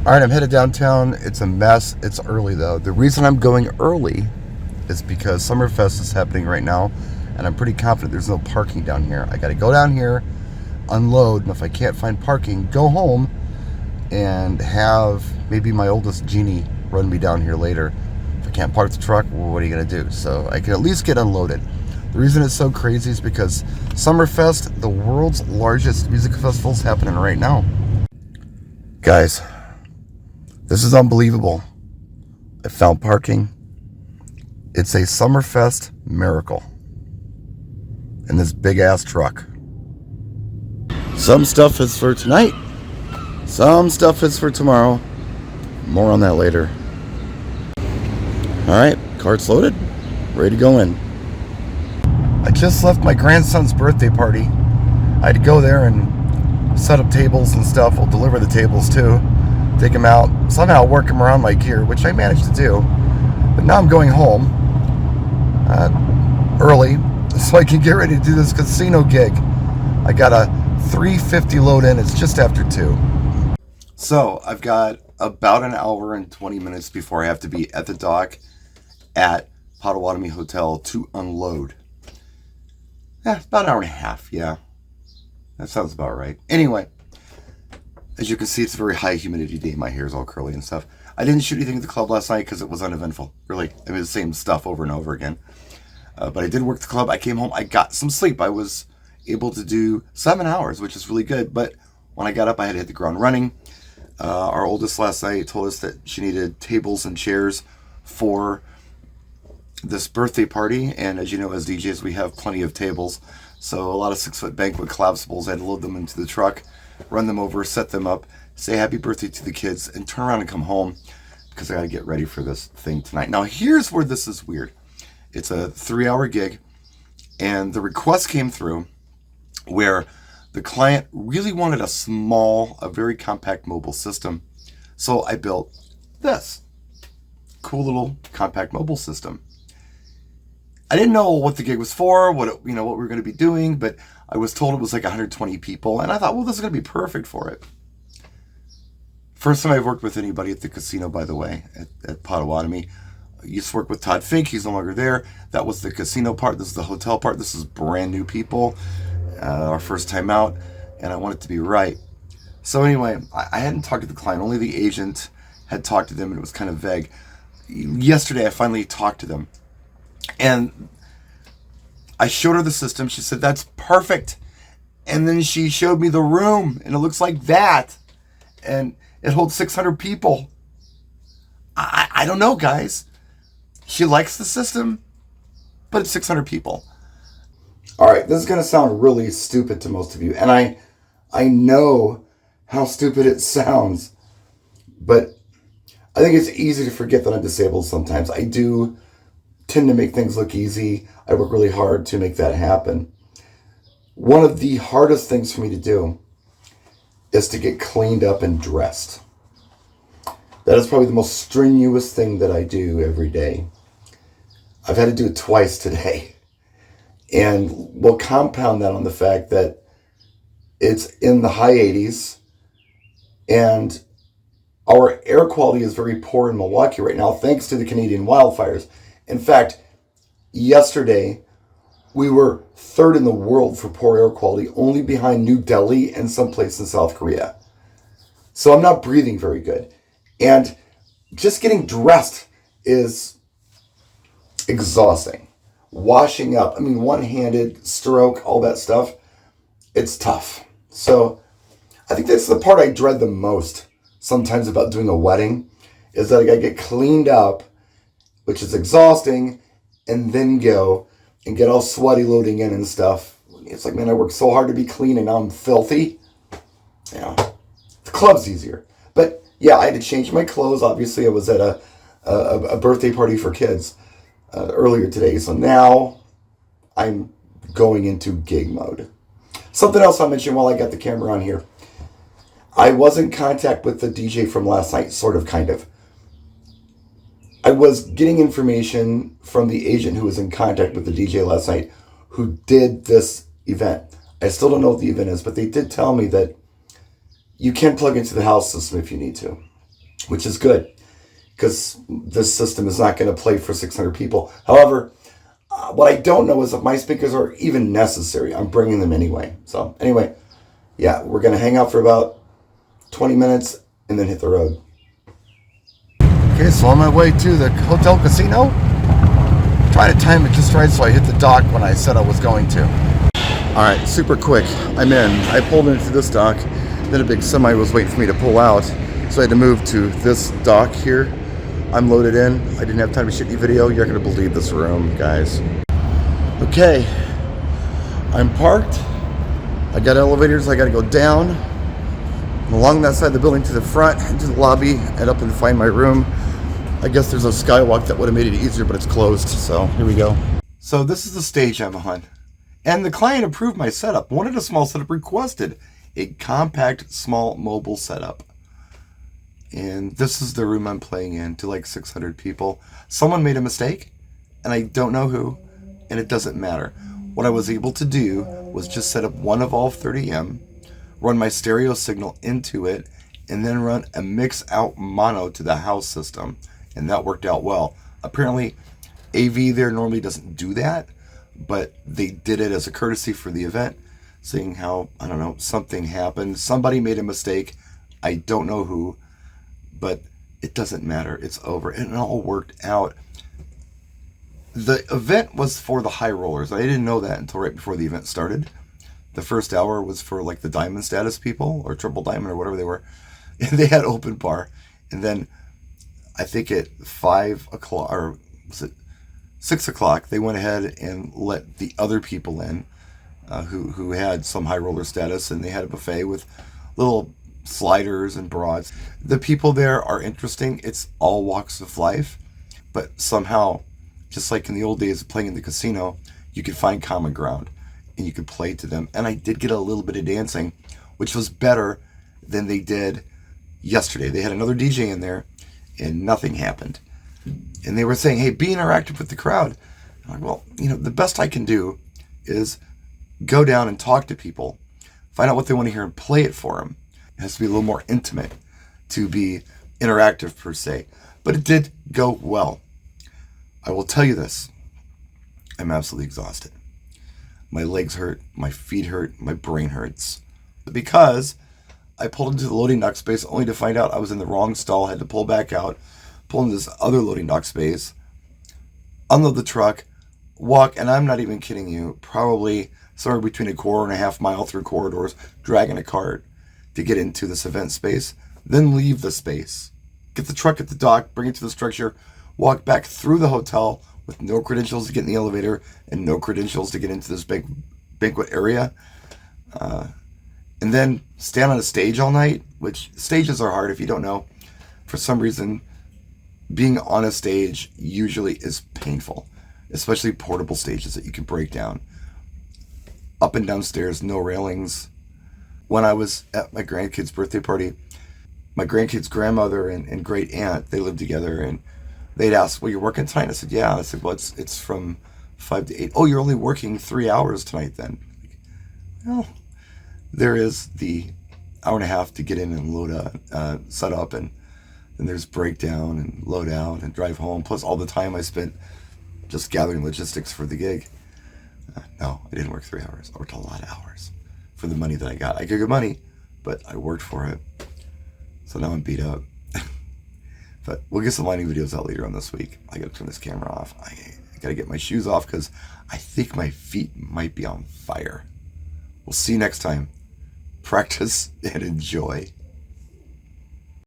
All right, I'm headed downtown. It's a mess. It's early though. The reason I'm going early is because Summerfest is happening right now, and I'm pretty confident there's no parking down here. I got to go down here, unload, and if I can't find parking, go home and have maybe my oldest genie run me down here later. If I can't park the truck, well, what are you gonna do? So I can at least get unloaded. The reason it's so crazy is because Summerfest, the world's largest music festival, is happening right now. Guys, this is unbelievable. I found parking. It's a Summerfest miracle in this big ass truck. Some stuff is for tonight. Some stuff is for tomorrow. More on that later. Alright, cart's loaded. Ready to go in. I just left my grandson's birthday party. I had to go there and set up tables and stuff. We'll deliver the tables too. Take them out. Somehow work them around my gear, which I managed to do. But now I'm going home early so I can get ready to do this casino gig. I got a 3:50 load in. It's just after 2. So I've got about an hour and 20 minutes before I have to be at the dock at Potawatomi Hotel to unload. About an hour and a half, yeah. That sounds about right. Anyway, as you can see, it's a very high humidity day. My hair's all curly and stuff. I didn't shoot anything at the club last night because it was uneventful. Really, it was the same stuff over and over again. But I did work the club. I came home. I got some sleep. I was able to do 7 hours, which is really good. But when I got up, I had to hit the ground running. Our oldest last night told us that she needed tables and chairs for this birthday party. And as you know, as DJs, we have plenty of tables. So a lot of 6-foot banquet collapsibles. I had to load them into the truck, run them over, set them up, say happy birthday to the kids, and turn around and come home because I got to get ready for this thing tonight. Now, here's where this is weird. It's a 3-hour gig, and the request came through where the client really wanted a very compact mobile system. So I built this cool little compact mobile system. I didn't know what the gig was for, what we were going to be doing, but I was told it was like 120 people, and I thought, well, this is going to be perfect for it. First time I've worked with anybody at the casino, by the way, at Potawatomi. I used to work with Todd Fink. He's no longer there. That was the casino part. This is the hotel part. This is brand new people, our first time out, and I want it to be right. So anyway, I hadn't talked to the client. Only the agent had talked to them, and it was kind of vague. Yesterday, I finally talked to them, and I showed her the system. She said, that's perfect. And then she showed me the room, and it looks like that. And it holds 600 people. I don't know, guys. She likes the system, but it's 600 people. All right, this is going to sound really stupid to most of you. And I know how stupid it sounds, but I think it's easy to forget that I'm disabled sometimes. I do tend to make things look easy. I work really hard to make that happen. One of the hardest things for me to do is to get cleaned up and dressed. That is probably the most strenuous thing that I do every day. I've had to do it twice today. And we'll compound that on the fact that it's in the high 80s and our air quality is very poor in Milwaukee right now, thanks to the Canadian wildfires. In fact, yesterday, we were third in the world for poor air quality, only behind New Delhi and someplace in South Korea. So I'm not breathing very good. And just getting dressed is exhausting. Washing up, one-handed stroke, all that stuff, it's tough. So I think that's the part I dread the most sometimes about doing a wedding, is that I gotta get cleaned up, which is exhausting, and then go and get all sweaty loading in and stuff. It's like, man, I worked so hard to be clean and now I'm filthy. The club's easier. But yeah, I had to change my clothes. Obviously, I was at a birthday party for kids earlier today. So now I'm going into gig mode. Something else I'll mention while I got the camera on here. I was in contact with the DJ from last night, sort of, kind of. I was getting information from the agent who was in contact with the DJ last night who did this event. I still don't know what the event is, but they did tell me that you can plug into the house system if you need to. which is good because this system is not going to play for 600 people. However, what I don't know is if my speakers are even necessary. I'm bringing them anyway. So anyway, yeah, we're going to hang out for about 20 minutes and then hit the road. Okay, so on my way to the hotel casino, trying to time it just right so I hit the dock when I said I was going to. All right, super quick. I'm in. I pulled into this dock. Then a big semi was waiting for me to pull out, so I had to move to this dock here. I'm loaded in. I didn't have time to shoot any video. You're not gonna believe this room, guys. Okay, I'm parked. I got elevators. I gotta go down along that side of the building to the front, into the lobby, and up and find my room. I guess there's a skywalk that would have made it easier, but it's closed. So here we go. So this is the stage I'm on. And the client approved my setup, wanted a small setup, requested a compact, small, mobile setup. And this is the room I'm playing in to like 600 people. Someone made a mistake, and I don't know who, and it doesn't matter. What I was able to do was just set up one Evolve 30M, run my stereo signal into it, and then run a mix out mono to the house system. And that worked out well. Apparently, AV there normally doesn't do that, but they did it as a courtesy for the event, seeing how, I don't know, something happened. Somebody made a mistake. I don't know who, but it doesn't matter. It's over. And it all worked out. The event was for the high rollers. I didn't know that until right before the event started. The first hour was for like the diamond status people, or triple diamond, or whatever they were. And they had open bar. And then I think at 5 o'clock, or was it 6 o'clock, they went ahead and let the other people in who had some high roller status, and they had a buffet with little sliders and broads. The people there are interesting. It's all walks of life, but somehow, just like in the old days of playing in the casino, you could find common ground and you could play to them. And I did get a little bit of dancing, which was better than they did yesterday. They had another DJ in there and nothing happened. And they were saying, hey, be interactive with the crowd. I'm like, well, the best I can do is go down and talk to people, find out what they want to hear and play it for them. It has to be a little more intimate to be interactive per se. But it did go well. I will tell you this. I'm absolutely exhausted. My legs hurt, my feet hurt, my brain hurts. Because I pulled into the loading dock space only to find out I was in the wrong stall, had to pull back out, pull into this other loading dock space, unload the truck, walk, and I'm not even kidding you, probably somewhere between a quarter and a half mile through corridors, dragging a cart to get into this event space, then leave the space, get the truck at the dock, bring it to the structure, walk back through the hotel with no credentials to get in the elevator and no credentials to get into this big banquet area, and then stand on a stage all night, which stages are hard if you don't know. For some reason, being on a stage usually is painful, especially portable stages that you can break down. Up and down stairs, no railings. When I was at my grandkid's birthday party, my grandkid's grandmother and great aunt, they lived together, and they'd asked, well, you're working tonight? I said, yeah. I said, well, it's from 5 to 8. Oh, you're only working 3 hours tonight then? Well, there is the hour and a half to get in and load up, set up, and then there's breakdown and load out and drive home, plus all the time I spent just gathering logistics for the gig. No, I didn't work 3 hours. I worked a lot of hours for the money that I got. I got good money, but I worked for it. So now I'm beat up. But we'll get some lighting videos out later on this week. I gotta turn this camera off. I gotta get my shoes off because I think my feet might be on fire. We'll see you next time. Practice and enjoy.